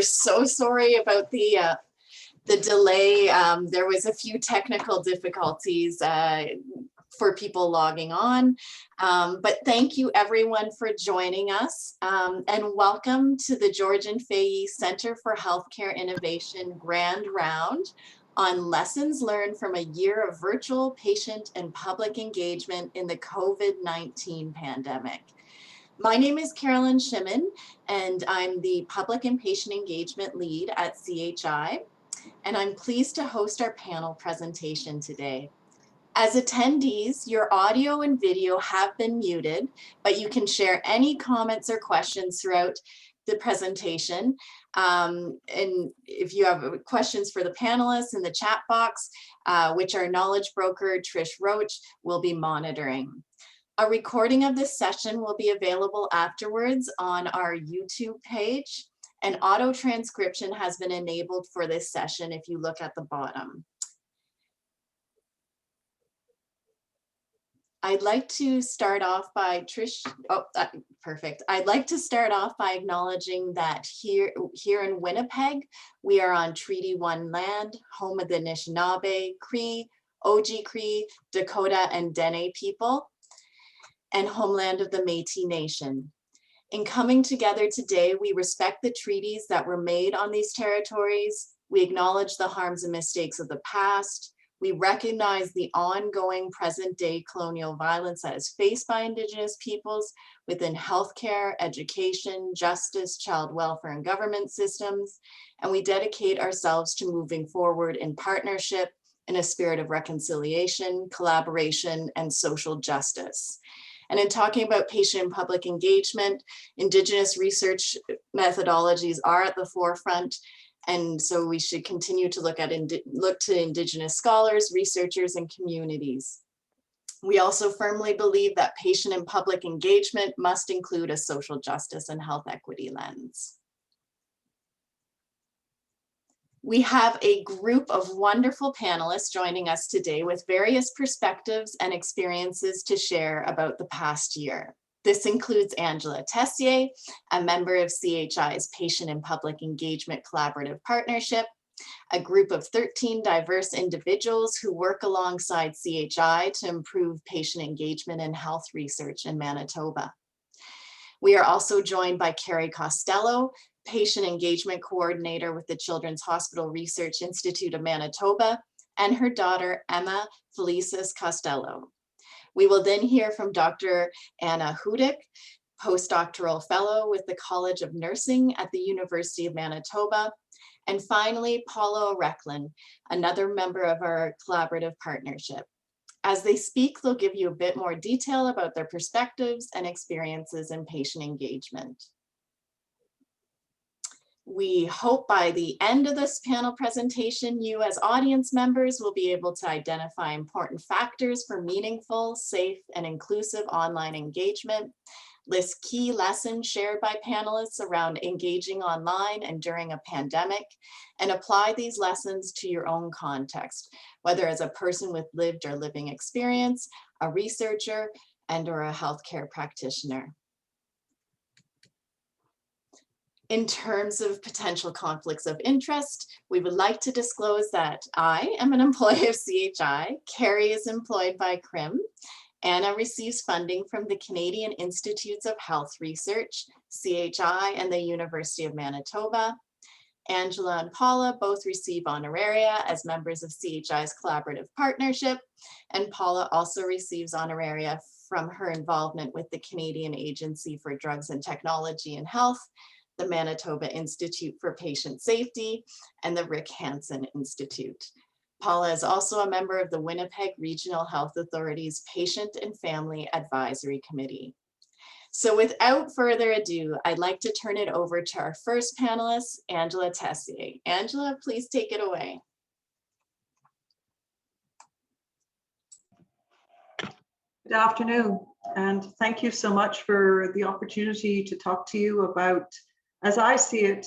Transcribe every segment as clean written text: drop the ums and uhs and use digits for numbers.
So sorry about the delay. There was a few technical difficulties for people logging on, but thank you everyone for joining us, and welcome to the Georgian Fahey Center for Healthcare Innovation Grand Round on lessons learned from a year of virtual patient and public engagement in the COVID-19 pandemic. My name is Carolyn Shimmin, and I'm the Public and Patient Engagement Lead at CHI, and I'm pleased to host our panel presentation today. As attendees, your audio and video have been muted, but you can share any comments or questions throughout the presentation. And if you have questions for the panelists in the chat box, which our knowledge broker, Trish Roach, will be monitoring. A recording of this session will be available afterwards on our YouTube page, and auto transcription has been enabled for this session if you look at the bottom. I'd like to start off by perfect. I'd like to start off by acknowledging that here in Winnipeg, we are on Treaty 1 land, home of the Anishinaabe, Cree, Oji-Cree, Dakota, and Dene people, and homeland of the Métis Nation. In coming together today, we respect the treaties that were made on these territories. We acknowledge the harms and mistakes of the past. We recognize the ongoing present-day colonial violence that is faced by Indigenous peoples within healthcare, education, justice, child welfare, and government systems. And we dedicate ourselves to moving forward in partnership in a spirit of reconciliation, collaboration, and social justice. And in talking about patient and public engagement, Indigenous research methodologies are at the forefront. And so we should continue to look to Indigenous scholars, researchers, and communities. We also firmly believe that patient and public engagement must include a social justice and health equity lens. We have a group of wonderful panelists joining us today with various perspectives and experiences to share about the past year. This includes Angela Tessier, a member of CHI's Patient and Public Engagement Collaborative Partnership, a group of 13 diverse individuals who work alongside CHI to improve patient engagement and health research in Manitoba. We are also joined by Carrie Costello, Patient Engagement Coordinator with the Children's Hospital Research Institute of Manitoba, and her daughter, Emma Felices-Costello. We will then hear from Dr. Anna Chudyk, postdoctoral fellow with the College of Nursing at the University of Manitoba. And finally, Paula Orecklin, another member of our collaborative partnership. As they speak, they'll give you a bit more detail about their perspectives and experiences in patient engagement. We hope by the end of this panel presentation, you as audience members will be able to identify important factors for meaningful, safe, and inclusive online engagement, list key lessons shared by panelists around engaging online and during a pandemic, and apply these lessons to your own context, whether as a person with lived or living experience, a researcher, and/or a healthcare practitioner. In terms of potential conflicts of interest, we would like to disclose that I am an employee of CHI, Carrie is employed by CRIM, Anna receives funding from the Canadian Institutes of Health Research, CHI, and the University of Manitoba. Angela and Paula both receive honoraria as members of CHI's collaborative partnership, and Paula also receives honoraria from her involvement with the Canadian Agency for Drugs and Technology in Health, the Manitoba Institute for Patient Safety, and the Rick Hansen Institute. Paula is also a member of the Winnipeg Regional Health Authority's Patient and Family Advisory Committee. So without further ado, I'd like to turn it over to our first panelist, Angela Tessier. Angela, please take it away. Good afternoon, and thank you so much for the opportunity to talk to you about, as I see it,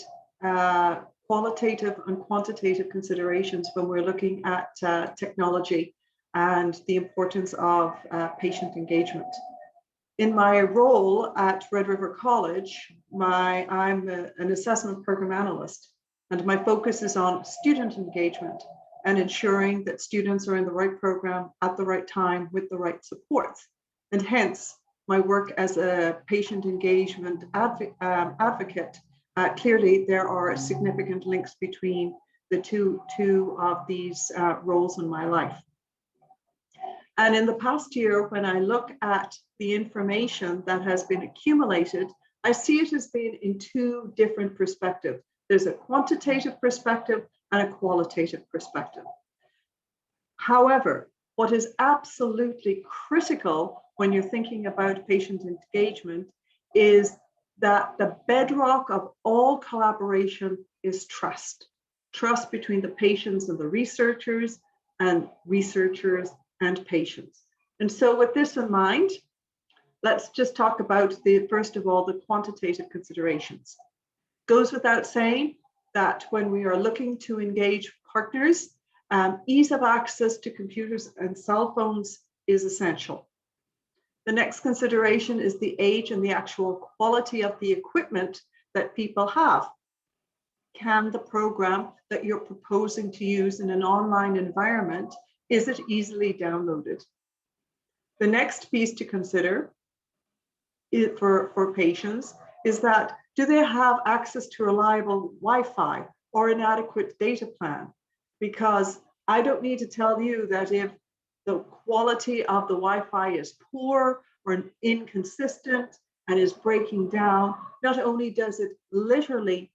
qualitative and quantitative considerations when we're looking at technology and the importance of patient engagement. In my role at Red River College, I'm an assessment program analyst, and my focus is on student engagement and ensuring that students are in the right program at the right time with the right supports. And hence, my work as a patient engagement advocate, clearly there are significant links between the two of these roles in my life. And in the past year, when I look at the information that has been accumulated, I see it as being in two different perspectives. There's a quantitative perspective and a qualitative perspective. However, what is absolutely critical when you're thinking about patient engagement is that the bedrock of all collaboration is trust. Trust between the patients and the researchers and patients. And so with this in mind, let's just talk about first of all, the quantitative considerations. Goes without saying that when we are looking to engage partners, ease of access to computers and cell phones is essential. The next consideration is the age and the actual quality of the equipment that people have. Can the program that you're proposing to use in an online environment, is it easily downloaded? The next piece to consider for patients is that, do they have access to reliable Wi-Fi or an adequate data plan? Because I don't need to tell you that if the quality of the Wi-Fi is poor or inconsistent and is breaking down, not only does it literally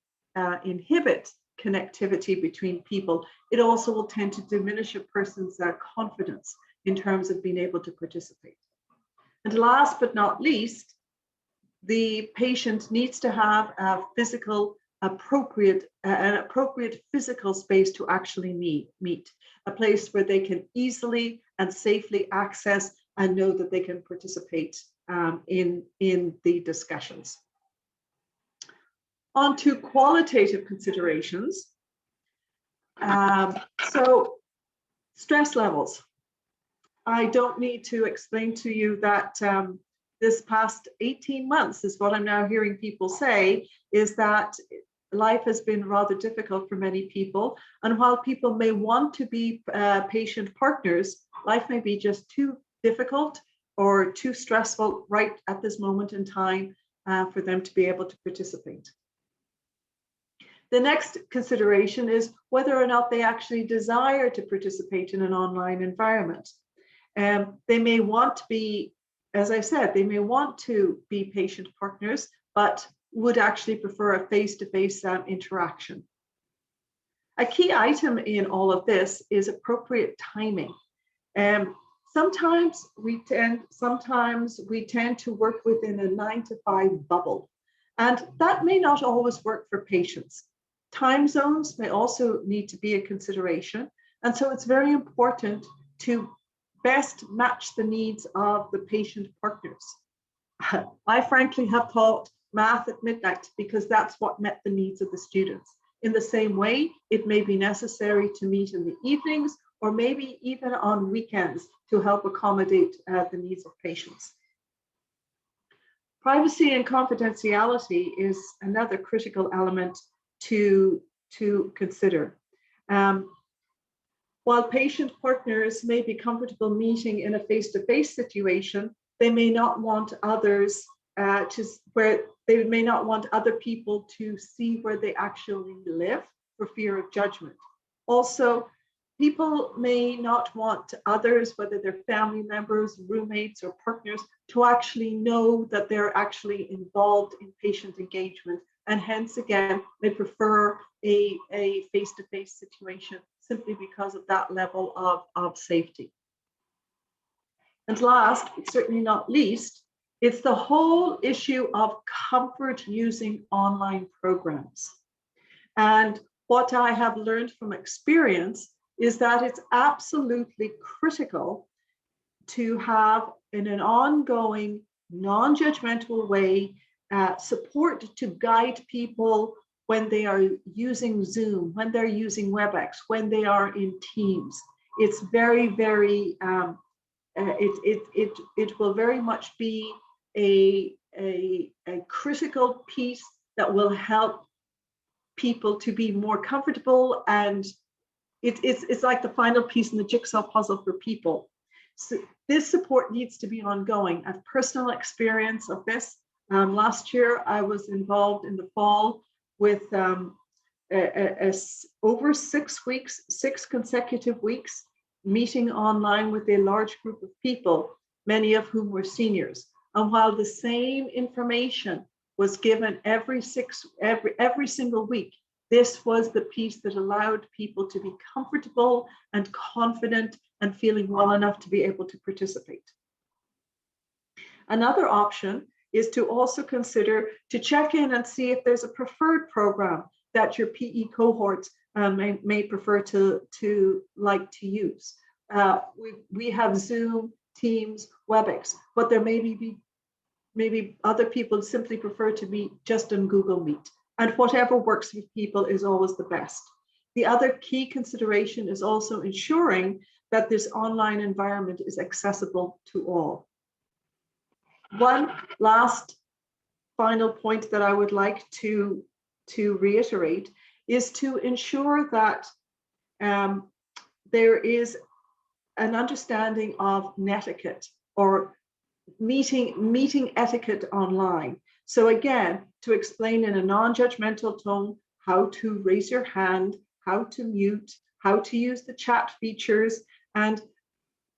inhibit connectivity between people, it also will tend to diminish a person's confidence in terms of being able to participate. And last but not least, the patient needs to have a an appropriate physical space to actually meet, a place where they can easily and safely access and know that they can participate in the discussions. On to qualitative considerations. So stress levels. I don't need to explain to you that this past 18 months is what I'm now hearing people say, is that life has been rather difficult for many people. And while people may want to be patient partners, life may be just too difficult or too stressful right at this moment in time for them to be able to participate. The next consideration is whether or not they actually desire to participate in an online environment. They may want to be, as I said, they may want to be patient partners, but would actually prefer a face-to-face interaction. A key item in all of this is appropriate timing. Sometimes we tend to work within a 9-to-5 bubble, and that may not always work for patients. Time zones may also need to be a consideration, and so it's very important to best match the needs of the patient partners. I frankly have taught math at midnight because that's what met the needs of the students. In the same way, it may be necessary to meet in the evenings or maybe even on weekends to help accommodate the needs of patients. Privacy and confidentiality is another critical element to consider. While patient partners may be comfortable meeting in a face-to-face situation, they may not want others they may not want other people to see where they actually live for fear of judgment. Also, people may not want others, whether they're family members, roommates, or partners, to actually know that they're actually involved in patient engagement, and hence again, they prefer a face-to-face situation simply because of that level of safety. And last, but certainly not least, it's the whole issue of comfort using online programs. And what I have learned from experience is that it's absolutely critical to have, in an ongoing, non-judgmental way, support to guide people when they are using Zoom, when they're using WebEx, when they are in Teams. It's very, very, it will very much be a critical piece that will help people to be more comfortable, and it's like the final piece in the jigsaw puzzle for people. So this support needs to be ongoing. I've personal experience of this. Last year, I was involved in the fall with over 6 weeks, 6 consecutive weeks, meeting online with a large group of people, many of whom were seniors. And while the same information was given every single week, this was the piece that allowed people to be comfortable and confident and feeling well enough to be able to participate. Another option is to also consider to check in and see if there's a preferred program that your PE cohorts may prefer to use. We have Zoom, Teams, WebEx, but there maybe other people simply prefer to meet just on Google Meet. And whatever works with people is always the best. The other key consideration is also ensuring that this online environment is accessible to all. One last final point that I would like to reiterate is to ensure that there is an understanding of netiquette or meeting etiquette online. So again, to explain in a non-judgmental tone how to raise your hand, how to mute, how to use the chat features. And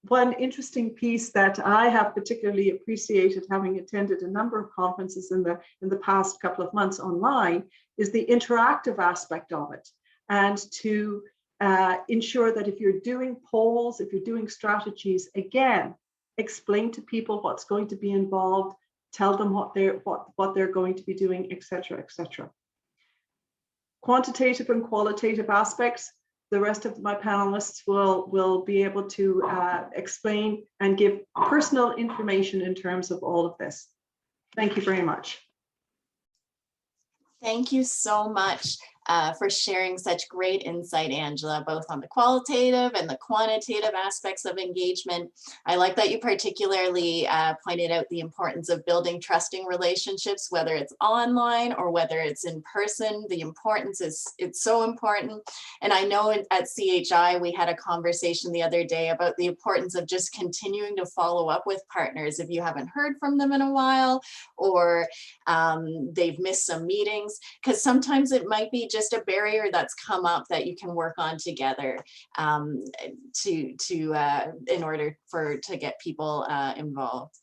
one interesting piece that I have particularly appreciated, having attended a number of conferences in the past couple of months online, is the interactive aspect of it. And to ensure that if you're doing polls, if you're doing strategies, again, explain to people what's going to be involved, tell them what they're going to be doing, etc., etc. Quantitative and qualitative aspects, the rest of my panelists will be able to explain and give personal information in terms of all of this. Thank you very much. Thank you so much for sharing such great insight, Angela, both on the qualitative and the quantitative aspects of engagement. I like that you particularly pointed out the importance of building trusting relationships, whether it's online or whether it's in person. The importance it's so important. And I know at CHI, we had a conversation the other day about the importance of just continuing to follow up with partners if you haven't heard from them in a while, or they've missed some meetings, because sometimes it might be just a barrier that's come up that you can work on together in order to get people involved.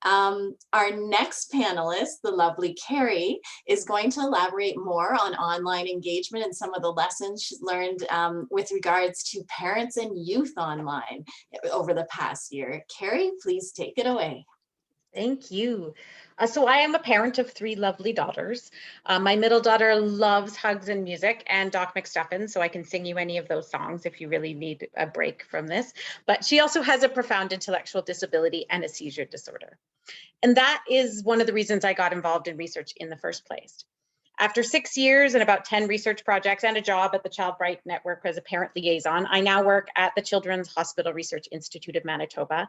Our next panelist, the lovely Carrie, is going to elaborate more on online engagement and some of the lessons she's learned with regards to parents and youth online over the past year. Carrie, please take it away. Thank you. So I am a parent of 3 lovely daughters. My middle daughter loves hugs and music and Doc McStuffin, so I can sing you any of those songs if you really need a break from this. But she also has a profound intellectual disability and a seizure disorder. And that is one of the reasons I got involved in research in the first place. After 6 years and about 10 research projects and a job at the Child Bright Network as a parent liaison, I now work at the Children's Hospital Research Institute of Manitoba,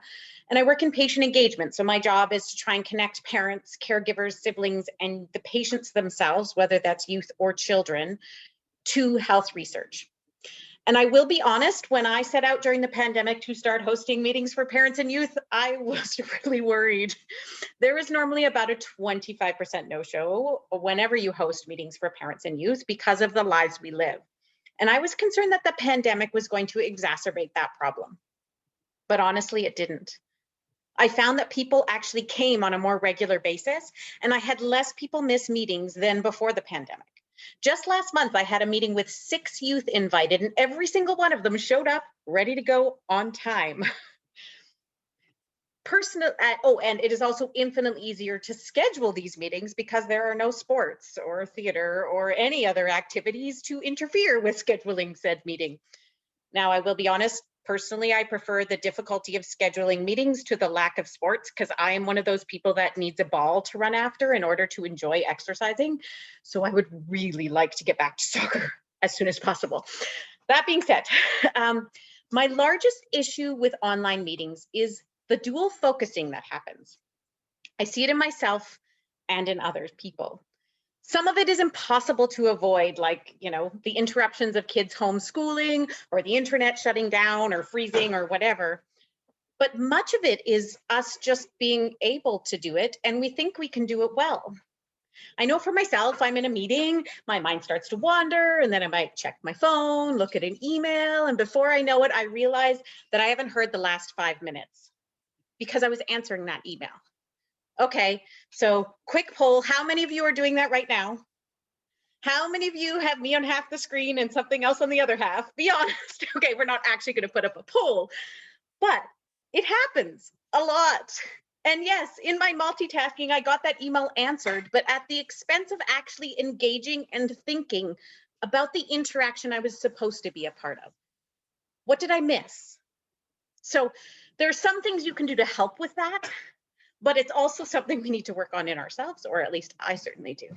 and I work in patient engagement. So my job is to try and connect parents, caregivers, siblings, and the patients themselves, whether that's youth or children, to health research. And I will be honest, when I set out during the pandemic to start hosting meetings for parents and youth, I was really worried. There is normally about a 25% no-show whenever you host meetings for parents and youth because of the lives we live. And I was concerned that the pandemic was going to exacerbate that problem. But honestly, it didn't. I found that people actually came on a more regular basis, and I had less people miss meetings than before the pandemic. Just last month, I had a meeting with 6 youth invited, and every single one of them showed up ready to go on time. And it is also infinitely easier to schedule these meetings because there are no sports or theater or any other activities to interfere with scheduling said meeting. Now, I will be honest, personally, I prefer the difficulty of scheduling meetings to the lack of sports because I am one of those people that needs a ball to run after in order to enjoy exercising. So I would really like to get back to soccer as soon as possible. That being said, my largest issue with online meetings is the dual focusing that happens. I see it in myself and in other people. Some of it is impossible to avoid, like, you know, the interruptions of kids homeschooling or the internet shutting down or freezing or whatever. But much of it is us just being able to do it, and we think we can do it well. I know for myself, I'm in a meeting, my mind starts to wander, and then I might check my phone, look at an email, and before I know it, I realize that I haven't heard the last 5 minutes because I was answering that email. Okay, so quick poll, how many of you are doing that right now? How many of you have me on half the screen and something else on the other half? Be honest. Okay, we're not actually going to put up a poll, but it happens a lot. And yes, in my multitasking, I got that email answered, but at the expense of actually engaging and thinking about the interaction I was supposed to be a part of. What did I miss? So there's some things you can do to help with that, but it's also something we need to work on in ourselves, or at least I certainly do.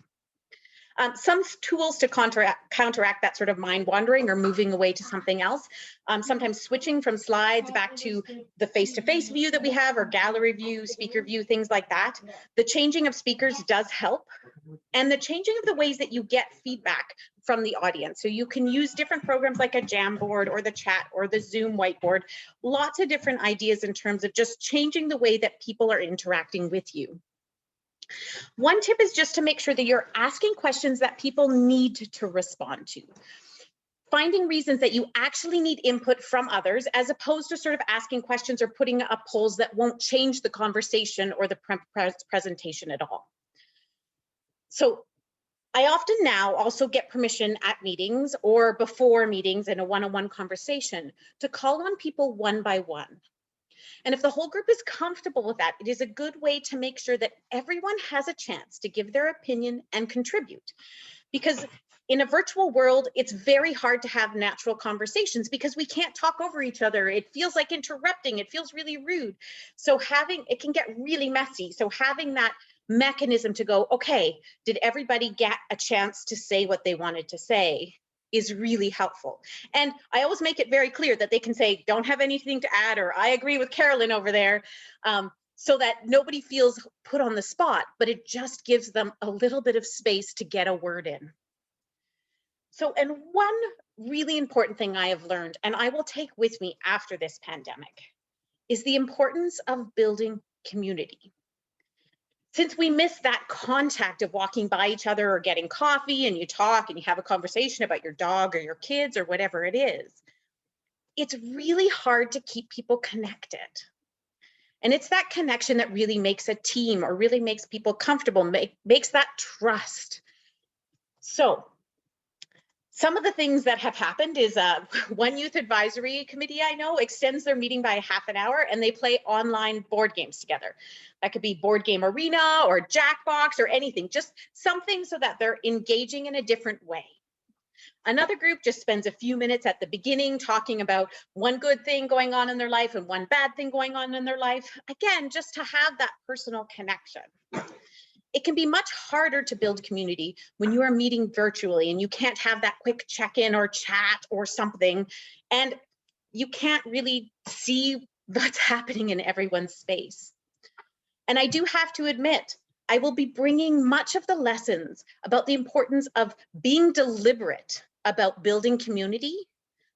Some tools to counteract that sort of mind wandering or moving away to something else. Sometimes switching from slides back to the face-to-face view that we have, or gallery view, speaker view, things like that. The changing of speakers does help. And the changing of the ways that you get feedback from the audience. So you can use different programs like a Jamboard or the chat or the Zoom whiteboard. Lots of different ideas in terms of just changing the way that people are interacting with you. One tip is just to make sure that you're asking questions that people need to respond to. Finding reasons that you actually need input from others, as opposed to sort of asking questions or putting up polls that won't change the conversation or the presentation at all. So I often now also get permission at meetings or before meetings in a one-on-one conversation to call on people one by one. And if the whole group is comfortable with that, it is a good way to make sure that everyone has a chance to give their opinion and contribute. Because in a virtual world, it's very hard to have natural conversations because we can't talk over each other. It feels like interrupting, it feels really rude. So it can get really messy. So having that mechanism to go, okay, did everybody get a chance to say what they wanted to say, is really helpful. And I always make it very clear that they can say, don't have anything to add, or I agree with Carolyn over there, so that nobody feels put on the spot, but it just gives them a little bit of space to get a word in. So, and one really important thing I have learned, and I will take with me after this pandemic, is the importance of building community. Since we miss that contact of walking by each other or getting coffee and you talk and you have a conversation about your dog or your kids or whatever it is, it's really hard to keep people connected. And it's that connection that really makes a team or really makes people comfortable, makes that trust. So some of the things that have happened is one youth advisory committee I know extends their meeting by half an hour and they play online board games together. That could be Board Game Arena or Jackbox or anything, just something so that they're engaging in a different way. Another group just spends a few minutes at the beginning talking about one good thing going on in their life and one bad thing going on in their life. Again, just to have that personal connection. It can be much harder to build community when you are meeting virtually and you can't have that quick check-in or chat or something, and you can't really see what's happening in everyone's space. And I do have to admit, I will be bringing much of the lessons about the importance of being deliberate about building community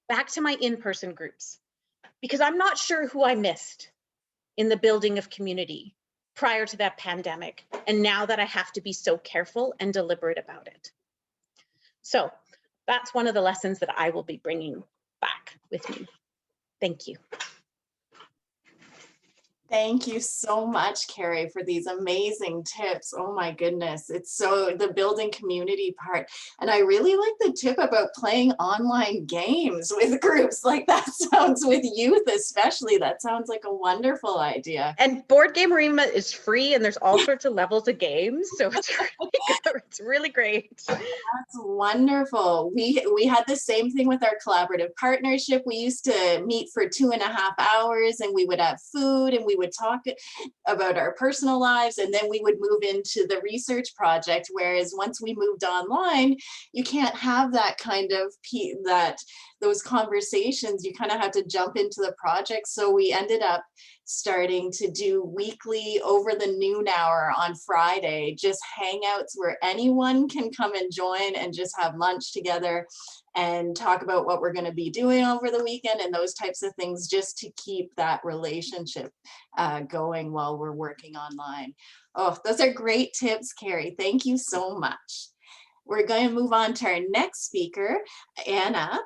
back to my in-person groups, because I'm not sure who I missed in the building of community prior to that pandemic, and now that I have to be so careful and deliberate about it. So that's one of the lessons that I will be bringing back with me. Thank you. Thank you so much, Carrie, for these amazing tips. Oh my goodness. It's so the building community part. And I really like the tip about playing online games with groups. Like that sounds, with youth especially, that sounds like a wonderful idea. And Board Game Arena is free and there's all sorts of levels of games. So it's really good. It's really great. That's wonderful. We had the same thing with our collaborative partnership. We used to meet for 2.5 hours and we would have food and we would talk about our personal lives, and then we would move into the research project. Whereas once we moved online, you can't have that kind of that those conversations, you kind of had to jump into the project. So we ended up starting to do weekly over the noon hour on Friday, just hangouts where anyone can come and join and just have lunch together and talk about what we're going to be doing over the weekend and those types of things, just to keep that relationship going while we're working online. Oh, those are great tips, Carrie. Thank you so much. We're going to move on to our next speaker. Anna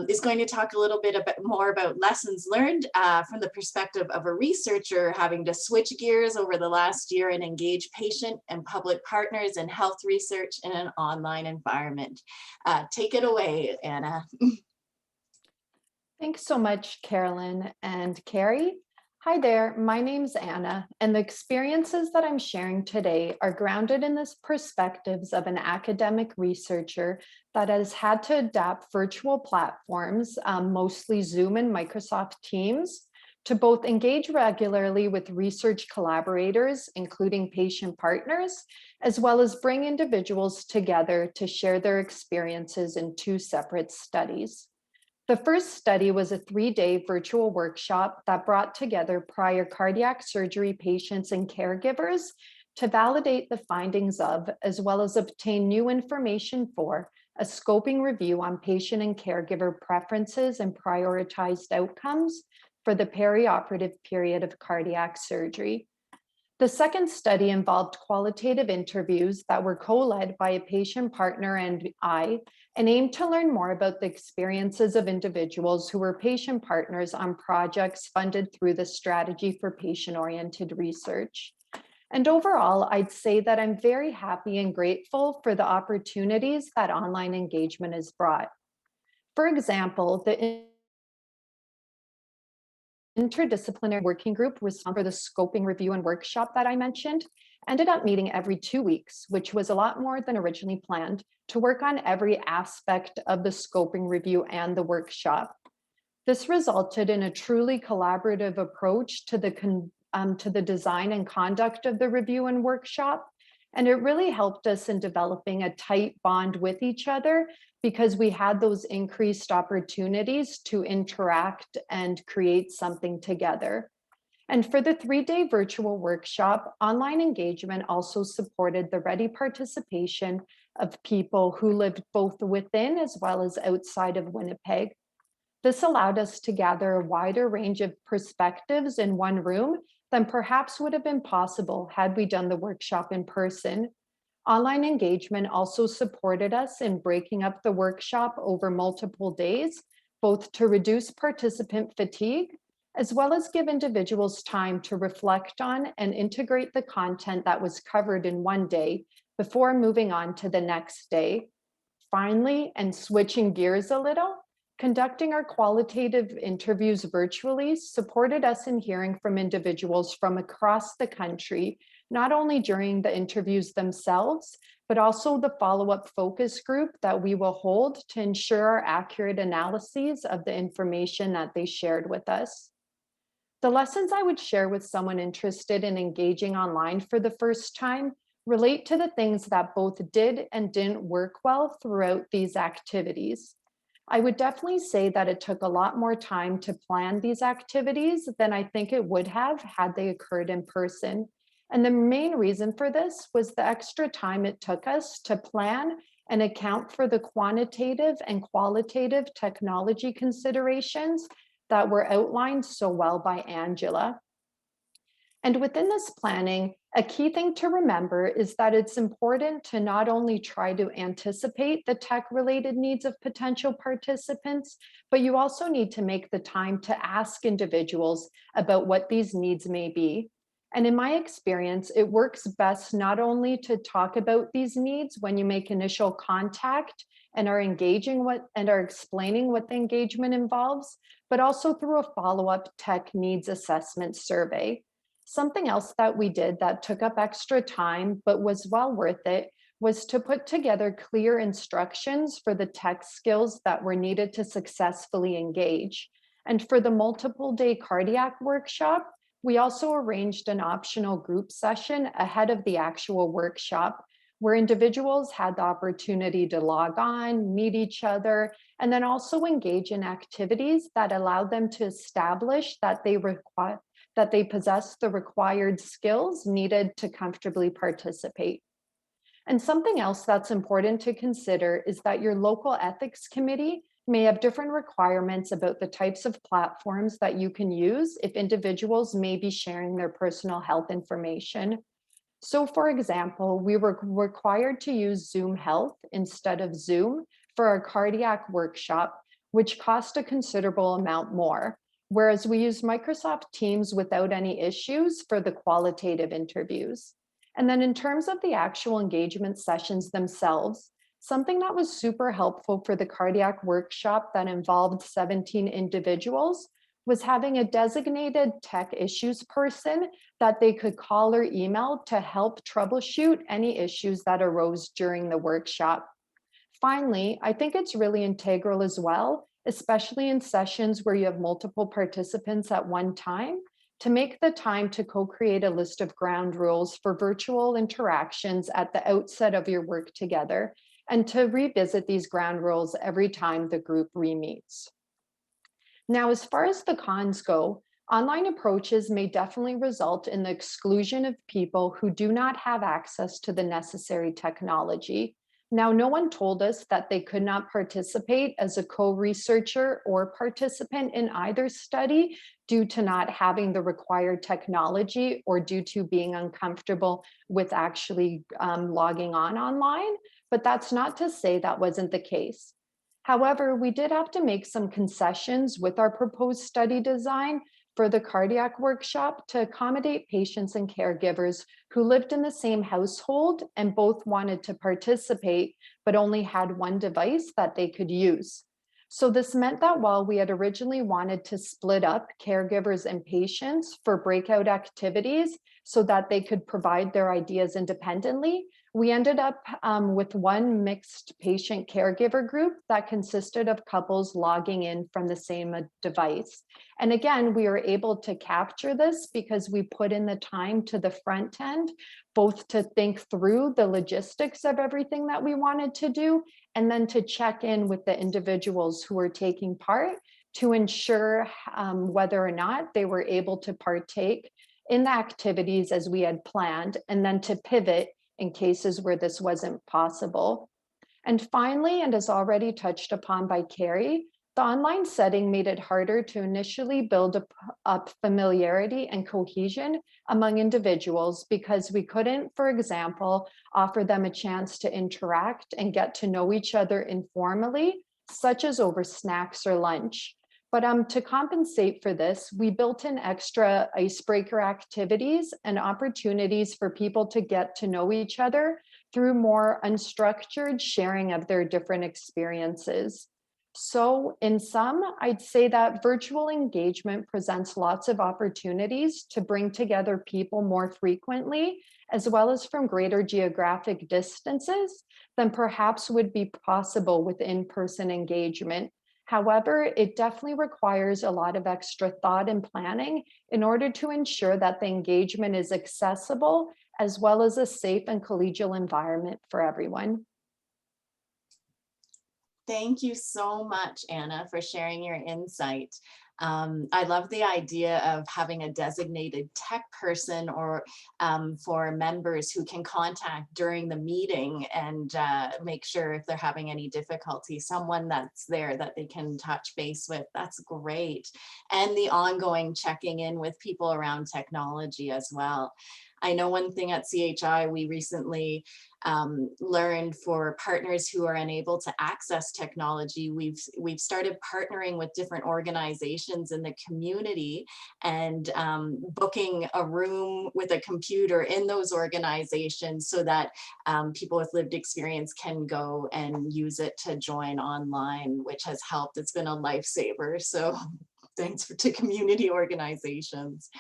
is going to talk a little bit more about lessons learned from the perspective of a researcher having to switch gears over the last year and engage patient and public partners in health research in an online environment. Take it away, Anna. Thanks so much, Carolyn and Carrie. Hi there, my name's Anna, and the experiences that I'm sharing today are grounded in the perspectives of an academic researcher that has had to adapt virtual platforms, mostly Zoom and Microsoft Teams, to both engage regularly with research collaborators, including patient partners, as well as bring individuals together to share their experiences in 2 separate studies. The first study was a 3-day virtual workshop that brought together prior cardiac surgery patients and caregivers to validate the findings of, as well as obtain new information for, a scoping review on patient and caregiver preferences and prioritized outcomes for the perioperative period of cardiac surgery. The second study involved qualitative interviews that were co-led by a patient partner and I, and aimed to learn more about the experiences of individuals who were patient partners on projects funded through the Strategy for Patient-Oriented Research. And overall, I'd say that I'm very happy and grateful for the opportunities that online engagement has brought. For example, the interdisciplinary working group responsible for the scoping review and workshop that I mentioned ended up meeting every 2 weeks, which was a lot more than originally planned, to work on every aspect of the scoping review and the workshop. This resulted in a truly collaborative approach to the design and conduct of the review and workshop. And it really helped us in developing a tight bond with each other because we had those increased opportunities to interact and create something together. And for the 3-day virtual workshop, online engagement also supported the ready participation of people who lived both within as well as outside of Winnipeg. This allowed us to gather a wider range of perspectives in one room than perhaps would have been possible had we done the workshop in person. Online engagement also supported us in breaking up the workshop over multiple days, both to reduce participant fatigue, as well as give individuals time to reflect on and integrate the content that was covered in one day before moving on to the next day. Finally, and switching gears a little, conducting our qualitative interviews virtually supported us in hearing from individuals from across the country, not only during the interviews themselves, but also the follow-up focus group that we will hold to ensure our accurate analyses of the information that they shared with us. The lessons I would share with someone interested in engaging online for the first time relate to the things that both did and didn't work well throughout these activities. I would definitely say that it took a lot more time to plan these activities than I think it would have had they occurred in person. And the main reason for this was the extra time it took us to plan and account for the quantitative and qualitative technology considerations that were outlined so well by Angela. And within this planning, a key thing to remember is that it's important to not only try to anticipate the tech-related needs of potential participants, but you also need to make the time to ask individuals about what these needs may be. And in my experience, it works best not only to talk about these needs when you make initial contact and are engaging and are explaining what the engagement involves, but also through a follow-up tech needs assessment survey. Something else that we did that took up extra time, but was well worth it, was to put together clear instructions for the tech skills that were needed to successfully engage. And for the multiple day cardiac workshop, we also arranged an optional group session ahead of the actual workshop, where individuals had the opportunity to log on, meet each other, and then also engage in activities that allowed them to establish that they possess the required skills needed to comfortably participate. And something else that's important to consider is that your local ethics committee may have different requirements about the types of platforms that you can use if individuals may be sharing their personal health information. So for example, we were required to use Zoom Health instead of Zoom for our cardiac workshop, which cost a considerable amount more, whereas we used Microsoft Teams without any issues for the qualitative interviews. And then in terms of the actual engagement sessions themselves, something that was super helpful for the cardiac workshop that involved 17 individuals was having a designated tech issues person that they could call or email to help troubleshoot any issues that arose during the workshop. Finally, I think it's really integral as well, especially in sessions where you have multiple participants at one time, to make the time to co-create a list of ground rules for virtual interactions at the outset of your work together, and to revisit these ground rules every time the group re-meets. Now, as far as the cons go, online approaches may definitely result in the exclusion of people who do not have access to the necessary technology. Now, no one told us that they could not participate as a co-researcher or participant in either study due to not having the required technology or due to being uncomfortable with actually logging on online, but that's not to say that wasn't the case. However, we did have to make some concessions with our proposed study design for the cardiac workshop to accommodate patients and caregivers who lived in the same household and both wanted to participate, but only had one device that they could use. So this meant that while we had originally wanted to split up caregivers and patients for breakout activities so that they could provide their ideas independently, we ended up with one mixed patient caregiver group that consisted of couples logging in from the same device. And again, we were able to capture this because we put in the time to the front end, both to think through the logistics of everything that we wanted to do, and then to check in with the individuals who were taking part to ensure whether or not they were able to partake in the activities as we had planned, and then to pivot in cases where this wasn't possible. And finally, and as already touched upon by Carrie, the online setting made it harder to initially build up familiarity and cohesion among individuals because we couldn't, for example, offer them a chance to interact and get to know each other informally, such as over snacks or lunch. But to compensate for this, we built in extra icebreaker activities and opportunities for people to get to know each other through more unstructured sharing of their different experiences. So in sum, I'd say that virtual engagement presents lots of opportunities to bring together people more frequently, as well as from greater geographic distances than perhaps would be possible with in-person engagement. However, it definitely requires a lot of extra thought and planning in order to ensure that the engagement is accessible, as well as a safe and collegial environment for everyone. Thank you so much, Anna, for sharing your insight. I love the idea of having a designated tech person or for members who can contact during the meeting and make sure if they're having any difficulty, someone that's there that they can touch base with. That's great. And the ongoing checking in with people around technology as well. I know one thing at CHI, we recently learned for partners who are unable to access technology, we've started partnering with different organizations in the community and booking a room with a computer in those organizations so that people with lived experience can go and use it to join online, which has helped. It's been a lifesaver. So thanks to community organizations.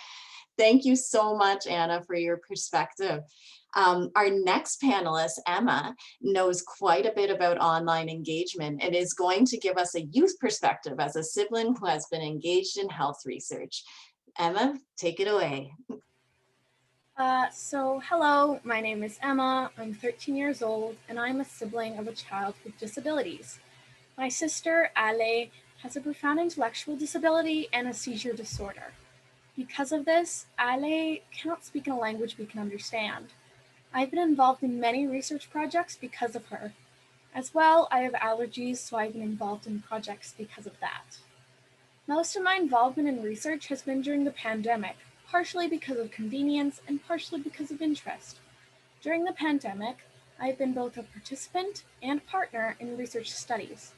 Thank you so much, Anna, for your perspective. Our next panelist, Emma, knows quite a bit about online engagement and is going to give us a youth perspective as a sibling who has been engaged in health research. Emma, take it away. Hello, my name is Emma. I'm 13 years old, and I'm a sibling of a child with disabilities. My sister, Ale, has a profound intellectual disability and a seizure disorder. Because of this, Ale cannot speak in a language we can understand. I've been involved in many research projects because of her. As well, I have allergies, so I've been involved in projects because of that. Most of my involvement in research has been during the pandemic, partially because of convenience and partially because of interest. During the pandemic, I've been both a participant and partner in research studies.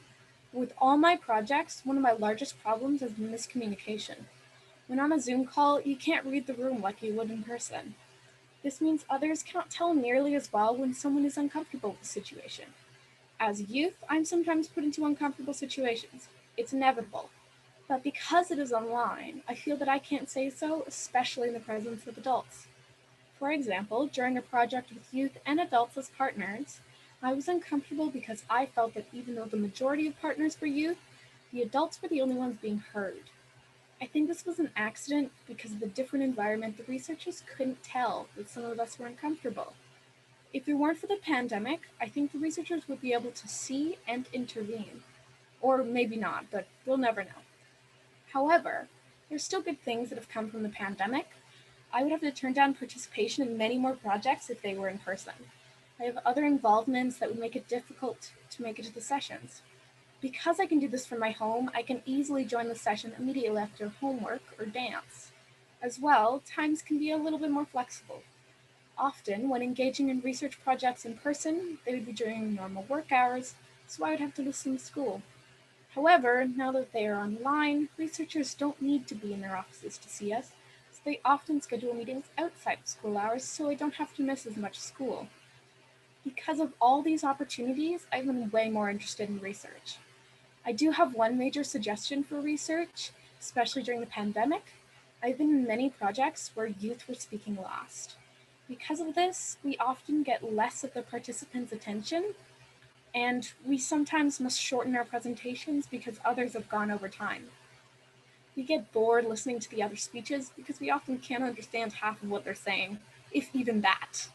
With all my projects, one of my largest problems has been miscommunication. When on a Zoom call, you can't read the room like you would in person. This means others cannot tell nearly as well when someone is uncomfortable with the situation. As a youth, I'm sometimes put into uncomfortable situations. It's inevitable. But because it is online, I feel that I can't say so, especially in the presence of adults. For example, during a project with youth and adults as partners, I was uncomfortable because I felt that even though the majority of partners were youth, the adults were the only ones being heard. I think this was an accident because of the different environment the researchers couldn't tell that some of us were uncomfortable. If it weren't for the pandemic, I think the researchers would be able to see and intervene. Or maybe not, but we'll never know. However, there's still good things that have come from the pandemic. I would have to turn down participation in many more projects if they were in person. I have other involvements that would make it difficult to make it to the sessions. Because I can do this from my home, I can easily join the session immediately after homework or dance. As well, times can be a little bit more flexible. Often, when engaging in research projects in person, they would be during normal work hours, so I would have to listen to school. However, now that they are online, researchers don't need to be in their offices to see us, so they often schedule meetings outside of school hours so I don't have to miss as much school. Because of all these opportunities, I've been way more interested in research. I do have one major suggestion for research, especially during the pandemic. I've been in many projects where youth were speaking last. Because of this, we often get less of the participants' attention, and we sometimes must shorten our presentations because others have gone over time. We get bored listening to the other speeches because we often can't understand half of what they're saying, if even that.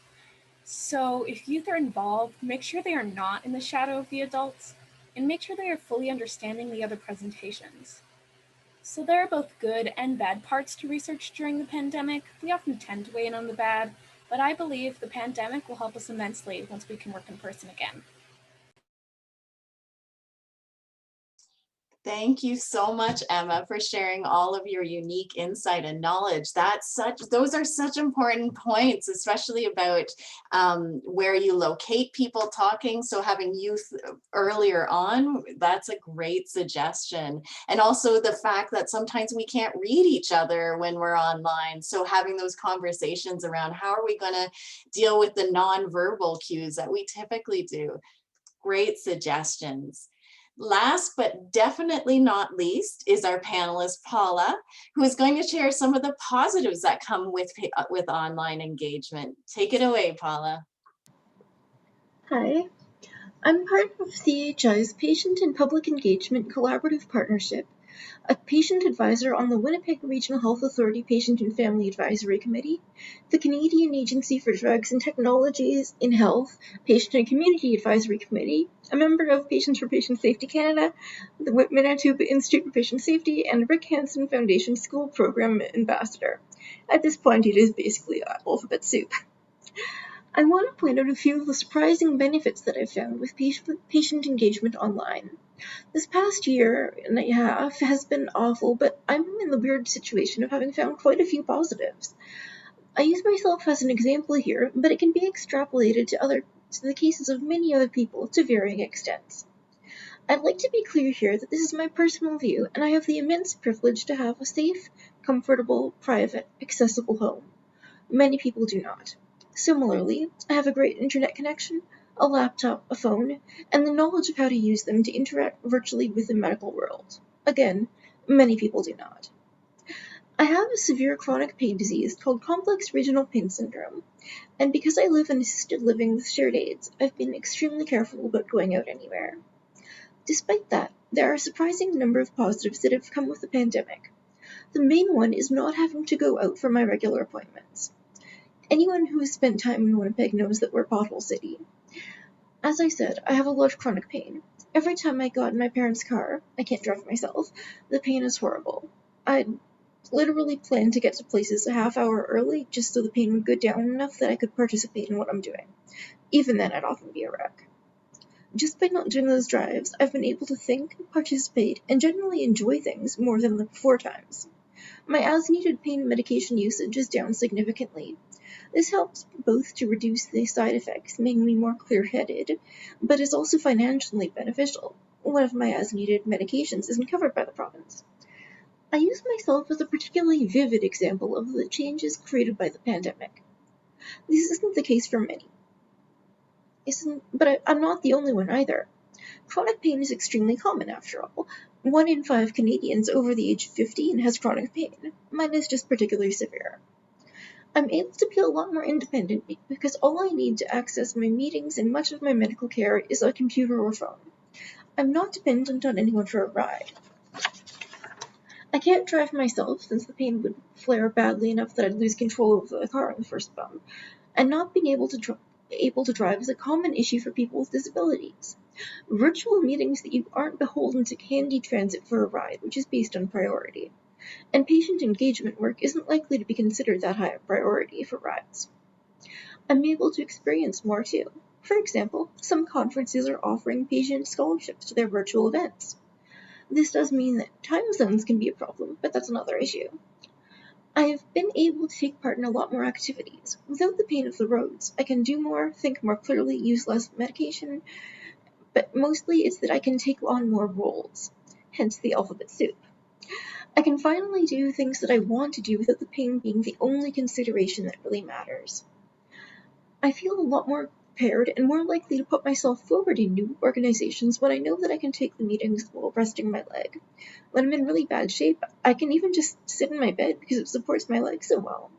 So if youth are involved, make sure they are not in the shadow of the adults, and make sure they are fully understanding the other presentations. So there are both good and bad parts to research during the pandemic. We often tend to weigh in on the bad, but I believe the pandemic will help us immensely once we can work in person again. Thank you so much, Emma, for sharing all of your unique insight and knowledge. Those are such important points, especially about where you locate people talking. So having youth earlier on, that's a great suggestion. And also the fact that sometimes we can't read each other when we're online. So having those conversations around how are we going to deal with the nonverbal cues that we typically do. Great suggestions. Last but definitely not least is our panelist, Paula, who is going to share some of the positives that come with online engagement. Take it away, Paula. Hi, I'm part of CHI's Patient and Public Engagement Collaborative Partnership, a patient advisor on the Winnipeg Regional Health Authority Patient and Family Advisory Committee, the Canadian Agency for Drugs and Technologies in Health Patient and Community Advisory Committee, a member of Patients for Patient Safety Canada, the Manitoba Institute for Patient Safety, and Rick Hansen Foundation School Program Ambassador. At this point, it is basically alphabet soup. I want to point out a few of the surprising benefits that I've found with patient engagement online. This past year and a half has been awful, but I'm in the weird situation of having found quite a few positives. I use myself as an example here, but it can be extrapolated to the cases of many other people to varying extents. I'd like to be clear here that this is my personal view, and I have the immense privilege to have a safe, comfortable, private, accessible home. Many people do not. Similarly, I have a great internet connection, a laptop, a phone, and the knowledge of how to use them to interact virtually with the medical world. Again, many people do not. I have a severe chronic pain disease called complex regional pain syndrome, and because I live in assisted living with shared aides, I've been extremely careful about going out anywhere. Despite that, there are a surprising number of positives that have come with the pandemic. The main one is not having to go out for my regular appointments. Anyone who has spent time in Winnipeg knows that we're Pothole City. As I said, I have a lot of chronic pain. Every time I got in my parents' car, I can't drive myself, the pain is horrible. I'd literally planned to get to places a half hour early just so the pain would go down enough that I could participate in what I'm doing. Even then, I'd often be a wreck. Just by not doing those drives, I've been able to think, participate, and generally enjoy things more than the before times. My as-needed pain medication usage is down significantly. This helps both to reduce the side effects, making me more clear-headed, but is also financially beneficial. One of my as-needed medications isn't covered by the province. I use myself as a particularly vivid example of the changes created by the pandemic. This isn't the case for many. But I'm not the only one either. Chronic pain is extremely common after all. 1 in 5 Canadians over the age of 15 has chronic pain. Mine is just particularly severe. I'm able to be a lot more independent because all I need to access my meetings and much of my medical care is a computer or phone. I'm not dependent on anyone for a ride. I can't drive myself since the pain would flare badly enough that I'd lose control of the car on the first bump, and not being able to drive is a common issue for people with disabilities. Virtual meetings that you aren't beholden to handy transit for a ride, which is based on priority. And patient engagement work isn't likely to be considered that high a priority for rides. I'm able to experience more too. For example, some conferences are offering patient scholarships to their virtual events. This does mean that time zones can be a problem, but that's another issue. I've been able to take part in a lot more activities. Without the pain of the roads, I can do more, think more clearly, use less medication, but mostly it's that I can take on more roles, hence the alphabet soup. I can finally do things that I want to do without the pain being the only consideration that really matters. I feel a lot more prepared and more likely to put myself forward in new organizations when I know that I can take the meetings while resting my leg. When I'm in really bad shape, I can even just sit in my bed because it supports my leg so well.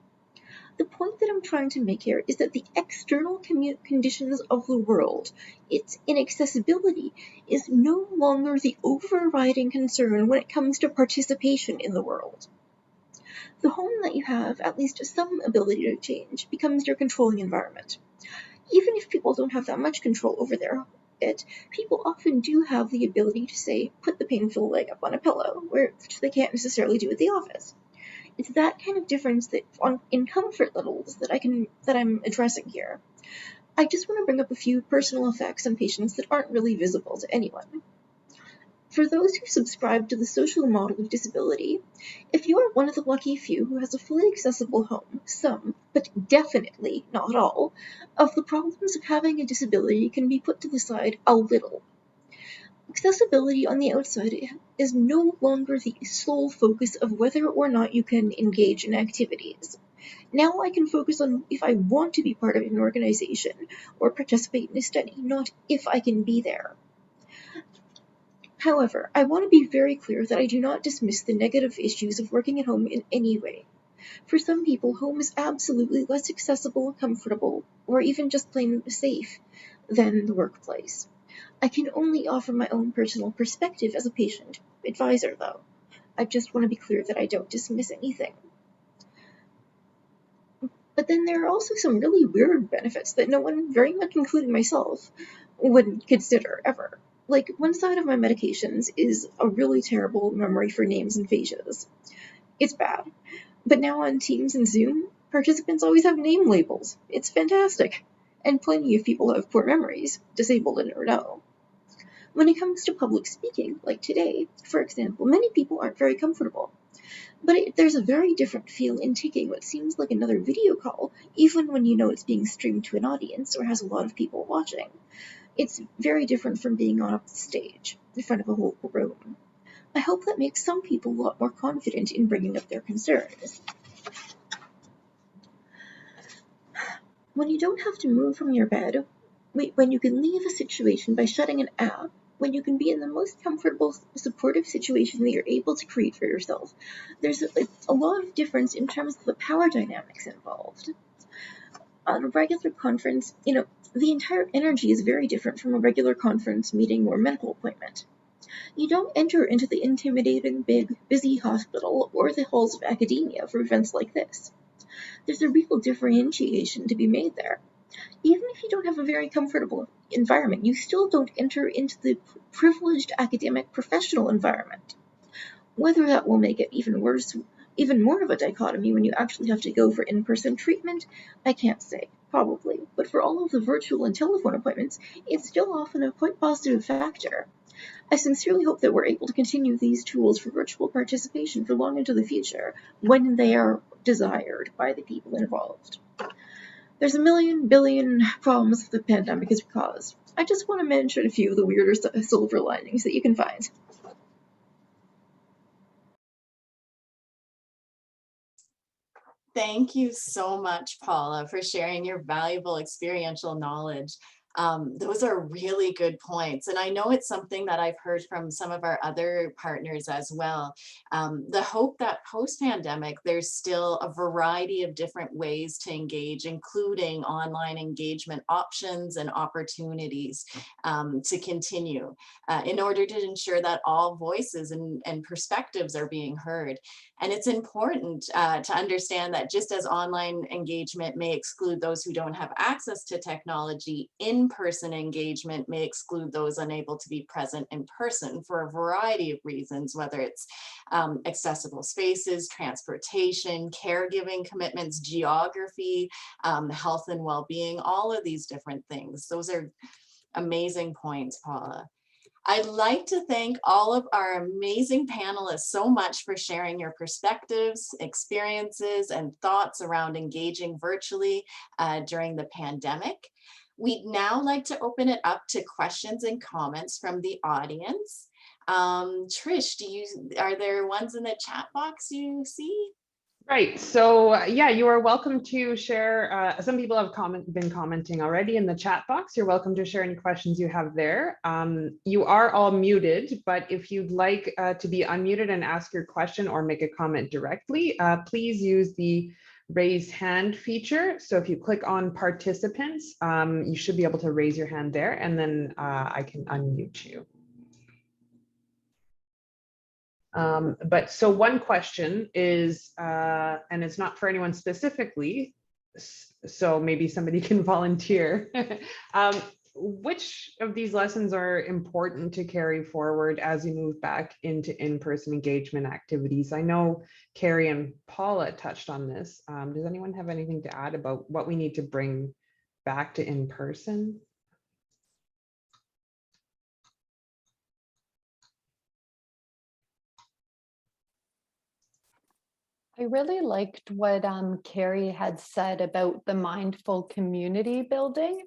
The point that I'm trying to make here is that the external conditions of the world, its inaccessibility, is no longer the overriding concern when it comes to participation in the world. The home that you have at least some ability to change becomes your controlling environment. Even if people don't have that much control over it, people often do have the ability to say, put the painful leg up on a pillow, which they can't necessarily do at the office. It's that kind of difference that in comfort levels that I'm addressing here. I just want to bring up a few personal effects on patients that aren't really visible to anyone. For those who subscribe to the social model of disability, if you are one of the lucky few who has a fully accessible home, some, but definitely not all, of the problems of having a disability can be put to the side a little. Accessibility on the outside is no longer the sole focus of whether or not you can engage in activities. Now I can focus on if I want to be part of an organization or participate in a study, not if I can be there. However, I want to be very clear that I do not dismiss the negative issues of working at home in any way. For some people, home is absolutely less accessible, comfortable, or even just plain safe than the workplace. I can only offer my own personal perspective as a patient advisor, though. I just want to be clear that I don't dismiss anything. But then there are also some really weird benefits that no one, very much including myself, would consider ever. Like, one side of my medications is a really terrible memory for names and faces. It's bad. But now on Teams and Zoom, participants always have name labels. It's fantastic. And plenty of people have poor memories, disabled or no. When it comes to public speaking, like today, for example, many people aren't very comfortable. But there's a very different feel in taking what seems like another video call, even when you know it's being streamed to an audience or has a lot of people watching. It's very different from being on a stage, in front of a whole room. I hope that makes some people a lot more confident in bringing up their concerns. When you don't have to move from your bed, when you can leave a situation by shutting an app, when you can be in the most comfortable, supportive situation that you're able to create for yourself, there's a lot of difference in terms of the power dynamics involved. On a regular conference, the entire energy is very different from a regular conference, meeting, or medical appointment. You don't enter into the intimidating, big, busy hospital or the halls of academia for events like this. There's a real differentiation to be made there. Even if you don't have a very comfortable environment, you still don't enter into the privileged academic professional environment. Whether that will make it even worse, even more of a dichotomy when you actually have to go for in-person treatment, I can't say, probably. But for all of the virtual and telephone appointments, it's still often a quite positive factor. I sincerely hope that we're able to continue these tools for virtual participation for long into the future, when they are desired by the people involved. There's a million billion problems the pandemic has caused. I just want to mention a few of the weirder silver linings that you can find. Thank you so much, Paula, for sharing your valuable experiential knowledge. Those are really good points. And I know it's something that I've heard from some of our other partners as well. The hope that post-pandemic, there's still a variety of different ways to engage, including online engagement options and opportunities to continue in order to ensure that all voices and perspectives are being heard. And it's important to understand that just as online engagement may exclude those who don't have access to technology, in-person engagement may exclude those unable to be present in person for a variety of reasons, whether it's accessible spaces, transportation, caregiving commitments, geography, health and well-being, all of these different things. Those are amazing points, Paula. I'd like to thank all of our amazing panelists so much for sharing your perspectives, experiences, and thoughts around engaging virtually during the pandemic. We'd now like to open it up to questions and comments from the audience. Trish, are there ones in the chat box you see? Right. So yeah, you are welcome to share. Some people have been commenting already in the chat box. You're welcome to share any questions you have there. You are all muted, but if you'd like to be unmuted and ask your question or make a comment directly, please use the raise hand feature. So if you click on participants, you should be able to raise your hand there, and then I can unmute you. But so one question is, and it's not for anyone specifically, so maybe somebody can volunteer. Which of these lessons are important to carry forward as you move back into in-person engagement activities? I know Carrie and Paula touched on this. Does anyone have anything to add about what we need to bring back to in-person? I really liked what Carrie had said about the mindful community building.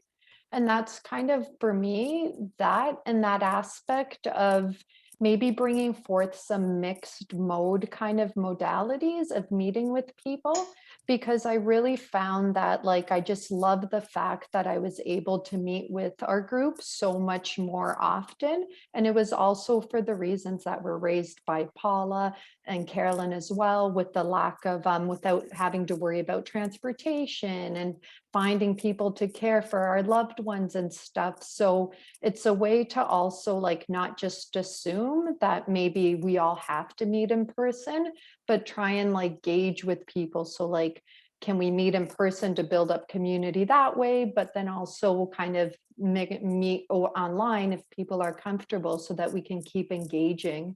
And that's kind of, for me, that and that aspect of maybe bringing forth some mixed mode kind of modalities of meeting with people, because I really found that, like, I just love the fact that I was able to meet with our group so much more often. And it was also for the reasons that were raised by Paula and Carolyn as well, with the lack of, without having to worry about transportation and finding people to care for our loved ones and stuff. So it's a way to also, like, not just assume that maybe we all have to meet in person, but try and like gauge with people. So like, can we meet in person to build up community that way, but then also kind of meet online if people are comfortable, so that we can keep engaging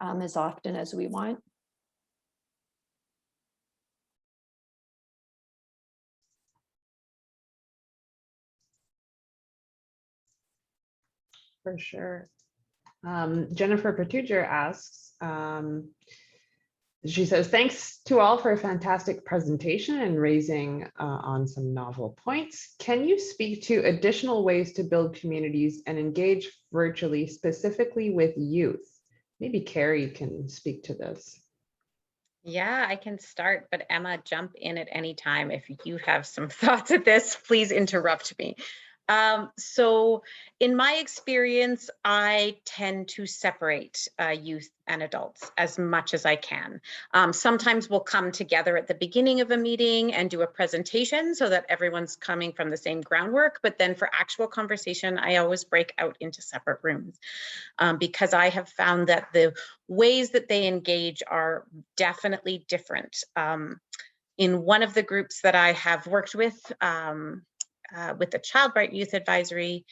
as often as we want. For sure. Jennifer Pertuger asks, she says, thanks to all for a fantastic presentation and raising on some novel points. Can you speak to additional ways to build communities and engage virtually, specifically with youth? Maybe Carrie can speak to this. Yeah, I can start, but Emma, jump in at any time. If you have some thoughts at this, please interrupt me. So in my experience, I tend to separate youth and adults as much as I can. Sometimes we'll come together at the beginning of a meeting and do a presentation so that everyone's coming from the same groundwork. But then for actual conversation, I always break out into separate rooms because I have found that the ways that they engage are definitely different. in one of the groups that I have worked with the Child Bright Youth Advisory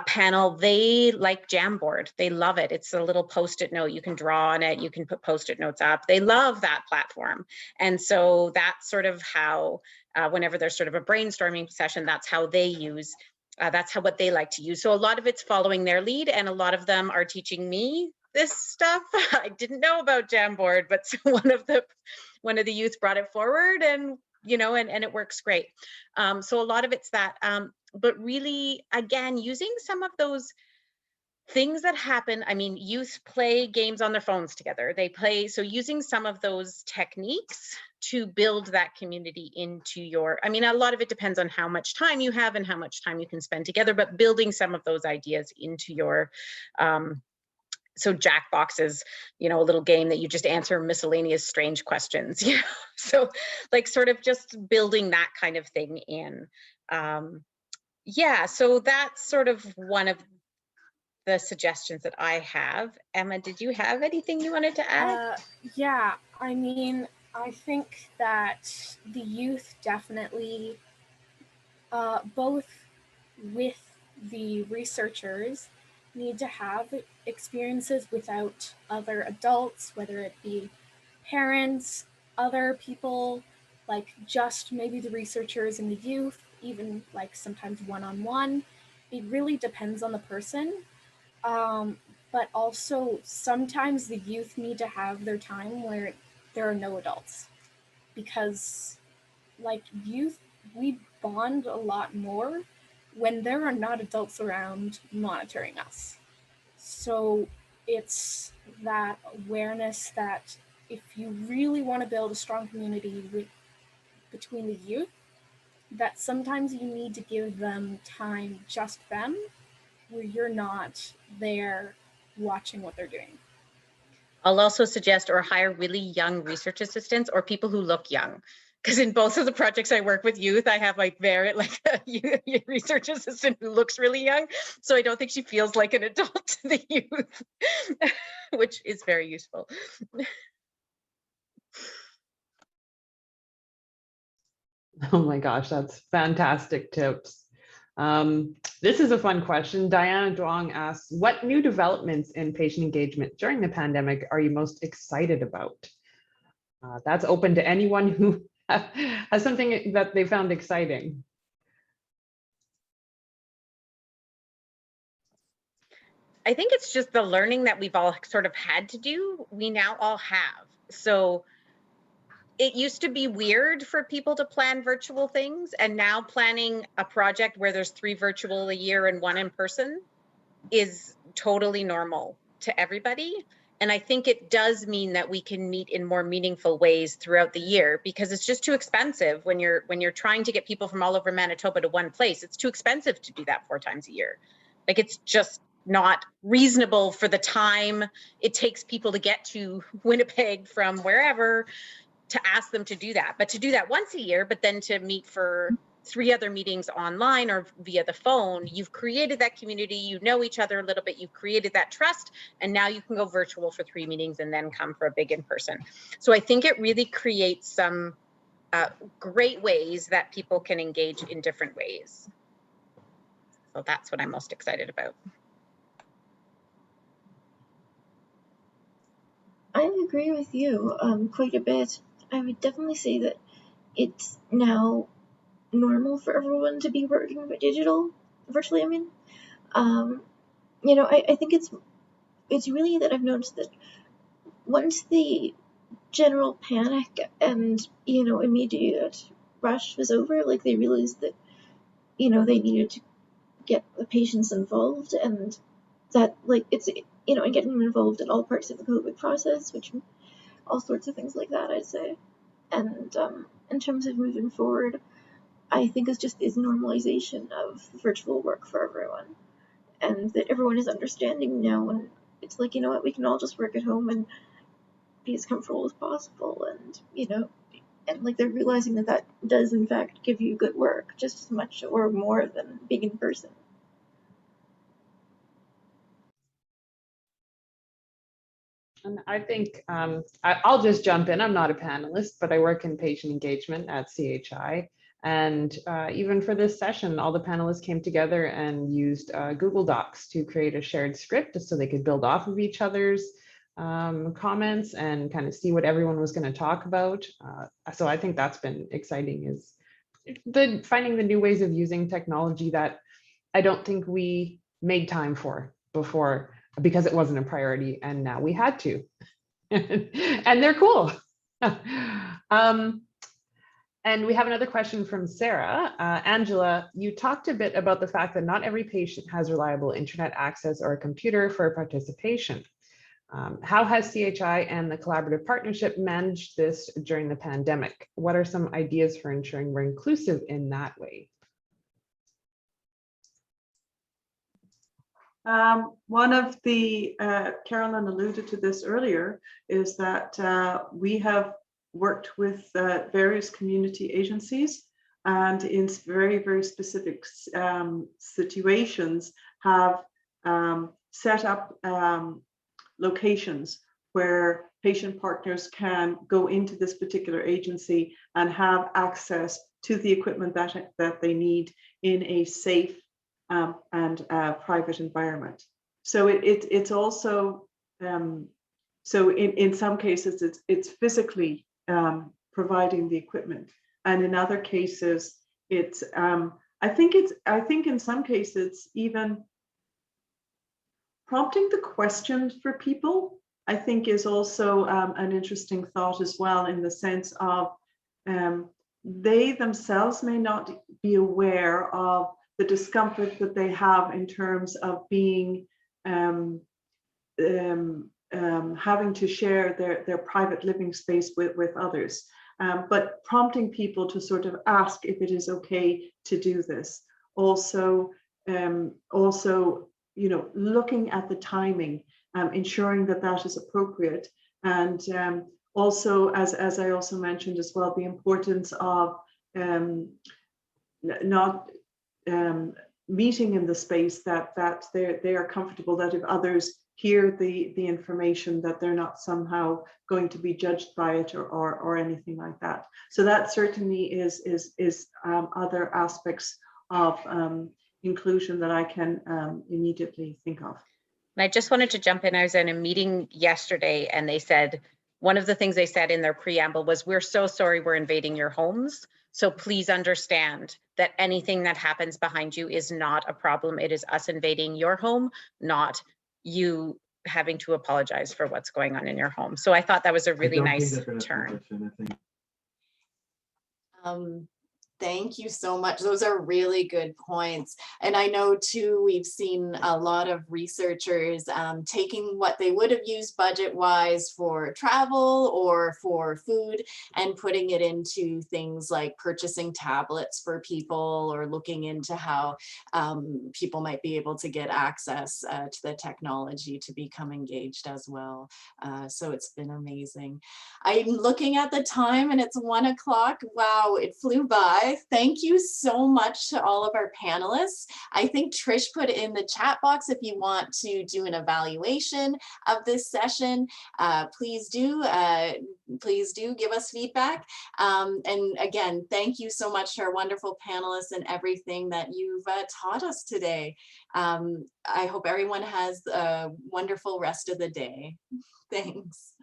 panel, they like Jamboard. They love it. It's a little post-it note. You can draw on it. You can put post-it notes up. They love that platform. And so that's sort of how, whenever there's sort of a brainstorming session, that's how they use, that's what they like to use. So a lot of it's following their lead, and a lot of them are teaching me this stuff. I didn't know about Jamboard, but so one of the youth brought it forward, and and it works great. So a lot of it's that, but really, again, using some of those things that happen. I mean, youth play games on their phones together. They play, so using some of those techniques to build that community into your, I mean, a lot of it depends on how much time you have and how much time you can spend together, but building some of those ideas into your, so Jackbox is, a little game that you just answer miscellaneous strange questions, so like sort of just building that kind of thing in. Yeah, so that's sort of one of the suggestions that I have. Emma, did you have anything you wanted to add? Yeah, I mean, I think that the youth definitely, both with the researchers, need to have experiences without other adults, whether it be parents, other people, like just maybe the researchers and the youth, even like sometimes one-on-one. It really depends on the person. But also sometimes the youth need to have their time where there are no adults, because like youth, we bond a lot more when there are not adults around monitoring us. So it's that awareness that if you really want to build a strong community between the youth, that sometimes you need to give them time, just them, where you're not there watching what they're doing. I'll also suggest or hire really young research assistants or people who look young. Because in both of the projects I work with youth, I have like a research assistant who looks really young. So I don't think she feels like an adult to the youth, which is very useful. Oh my gosh, that's fantastic tips. This is a fun question. Diana Duong asks, what new developments in patient engagement during the pandemic are you most excited about? That's open to anyone who has something that they found exciting. I think it's just the learning that we've all sort of had to do, we now all have. So it used to be weird for people to plan virtual things, and now planning a project where there's 3 virtual a year and 1 in person is totally normal to everybody. And I think it does mean that we can meet in more meaningful ways throughout the year, because it's just too expensive when you're trying to get people from all over Manitoba to one place. It's too expensive to do that 4 times a year. Like, it's just not reasonable for the time it takes people to get to Winnipeg from wherever to ask them to do that. But to do that once a year, but then to meet for 3 other meetings online or via the phone, you've created that community, you know each other a little bit, you've created that trust, and now you can go virtual for 3 meetings and then come for a big in person. So I think it really creates some great ways that people can engage in different ways. So that's what I'm most excited about. I agree with you quite a bit. I would definitely say that it's now normal for everyone to be working virtually. I mean, I think it's really that I've noticed that once the general panic and immediate rush was over, like they realized that they needed to get the patients involved, and that like it's and getting them involved in all parts of the COVID process, which all sorts of things like that, I'd say. And in terms of moving forward, I think it's just this normalization of virtual work for everyone, and that everyone is understanding now, and it's like, what, we can all just work at home and be as comfortable as possible, and and like they're realizing that does in fact give you good work just as much or more than being in person. And I think I'll just jump in. I'm not a panelist, but I work in patient engagement at CHI. And even for this session, all the panelists came together and used Google Docs to create a shared script just so they could build off of each other's comments and kind of see what everyone was going to talk about. So I think that's been exciting, is finding the new ways of using technology that I don't think we made time for before, because it wasn't a priority, and now we had to. And they're cool. And we have another question from Sarah. Angela, you talked a bit about the fact that not every patient has reliable internet access or a computer for participation. How has CHI and the collaborative partnership managed this during the pandemic? What are some ideas for ensuring we're inclusive in that way? One of the, Carolyn alluded to this earlier, is that we have worked with various community agencies, and in very, very specific situations have set up locations where patient partners can go into this particular agency and have access to the equipment that they need in a safe and private environment. So it's also, so in some cases it's physically providing the equipment, and in other cases it's I think in some cases even prompting the questions for people, I think, is also an interesting thought as well, in the sense of they themselves may not be aware of the discomfort that they have in terms of being having to share their private living space with others, but prompting people to sort of ask if it is okay to do this. Also, you know, looking at the timing, ensuring that that is appropriate, and also, as I also mentioned as well, the importance of not meeting in the space that they are comfortable, that if others hear the information, that they're not somehow going to be judged by it or anything like that. So that certainly is other aspects of inclusion that I can immediately think of. And I just wanted to jump in. I was in a meeting yesterday, and they said, one of the things they said in their preamble was, we're so sorry we're invading your homes. So please understand that anything that happens behind you is not a problem. It is us invading your home, not you having to apologize for what's going on in your home. So I thought that was a really nice turn. Thank you so much. Those are really good points. And I know too, we've seen a lot of researchers taking what they would have used budget-wise for travel or for food and putting it into things like purchasing tablets for people, or looking into how people might be able to get access to the technology to become engaged as well. So it's been amazing. I'm looking at the time and it's 1 o'clock. Wow, it flew by. Thank you so much to all of our panelists. I think Trish put in the chat box if you want to do an evaluation of this session. Please do give us feedback. And again, thank you so much to our wonderful panelists and everything that you've taught us today. I hope everyone has a wonderful rest of the day. Thanks.